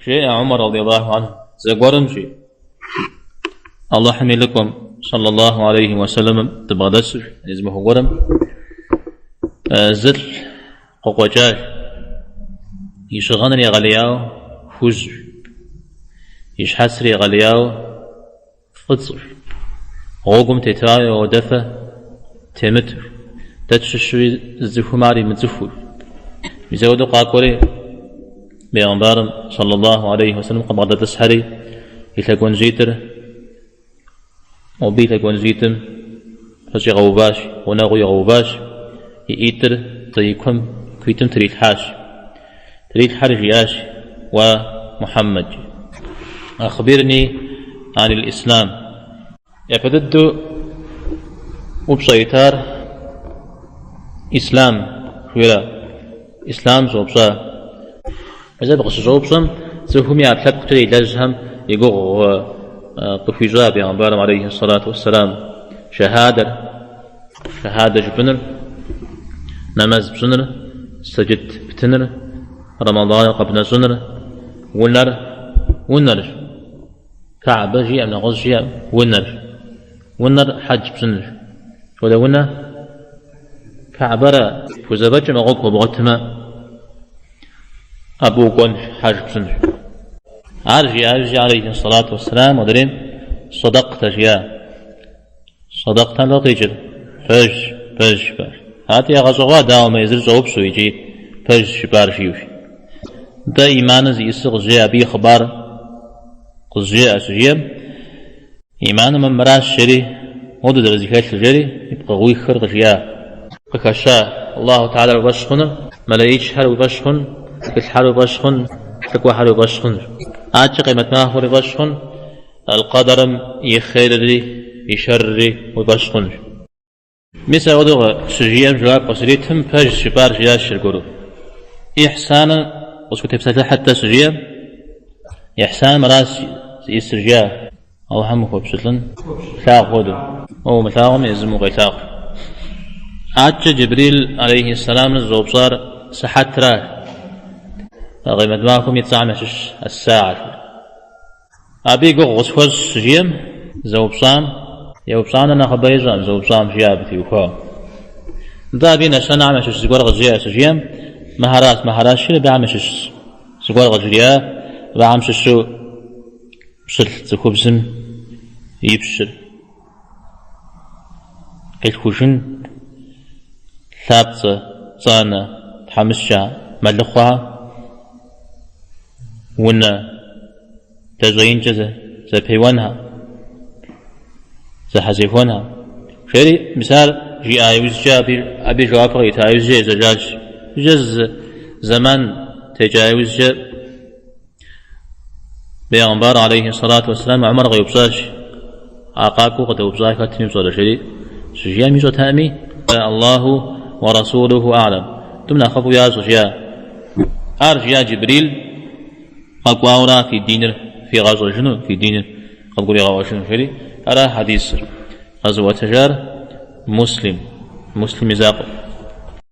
شيء عمر رضي الله عنه زقورم شيء الله حمي لكم صلى الله عليه وسلم تبغدس اسمه قرم زل قوقجاج يشغنري غلياو فوز يشحسري غلياو فتصر غوقم تتراي ودفة تمتر تتششوي الزفماري متزفور يزودو قاكوري بيغمبارم صلى الله عليه وسلم قبضة تسحري يتلقون زيتر وبيتلقون زيتم فشي غوباش وناغو يغوباش يئتر تيكم كيتم تريد حاش تريد حرج ياش ومحمد أخبرني عن الإسلام يفدد وبصيتار إسلام شويرا إسلام زوبصا إذا بقص زوبصم زوهم يعتلق تري لازهم يقوغ قفيزا بيغمبارم عليه الصلاة والسلام شهادة جبنر نماز بسنر سجد بتنر رمضان قبل سنر ونر كعبة جي أمنا غز جي ونر حج بسنر ولا ونا كعبة فوزبج مغوك وبغتما أبو قون حج بسنر عارجي عليه الصلاة والسلام ودرين صدقت جيا صدقت لقيجر فج هاتي غزوة داو ما يزر زوب سويجي فج شبار فيوش دا إيمان زي يسغ جيا بي خبار قزجيا أسجيا إيمان من مراس شري ودو درزيكاش الجري يبقى غوي خرق جيا قكاشا الله تعالى وبشخن ملايش حر وبشخن كالحر وبشخن تكوى حر وبشخن آج قيمة ما هو وبشخن القدر يخير لي يشر لي وبشخن مثل ودو سجيا جواب قصريتهم فاج شبار جيا شرقرو إحسانا وسكت بساتل حتى سجيا إحسان مراس يسرجيا أو همه بسلن ثاق غدو أو مثاقم يزمو غيثاق عاد جبريل عليه السلام الزوب صار سحت راه غيمد معكم يتسعمش الساعة أبي قوغ غسوز سجيم زوب صام يوب صام أنا خبيزام زوب صام جيابتي وفا دا بينا سنة عمش سجوار غزيا سجيم مهارات شنو بعمش سجوار غزيا بعمش شو بسل تخبزن يبشر الخشن ثابتة صانة تحمسها ملخها ونا تزين جزء زبيوانها زحزيفونها شري مثال جي آيوز جابي أبي جوافر يتايوز جي زجاج جز زمان تجاوز جي بيغمبار عليه الصلاة والسلام عمر غيبصاش عقاكو قد وبصاش كاتني بصورة شري سجيا ميزو تامي الله ورسوله أعلم تمنا خفو يا سجيا أرجيا جبريل قاقواورا في دينر في غزو شنو في دينر قبقولي غوا شنو شري أرى حديث غزوة تجار مسلم إذا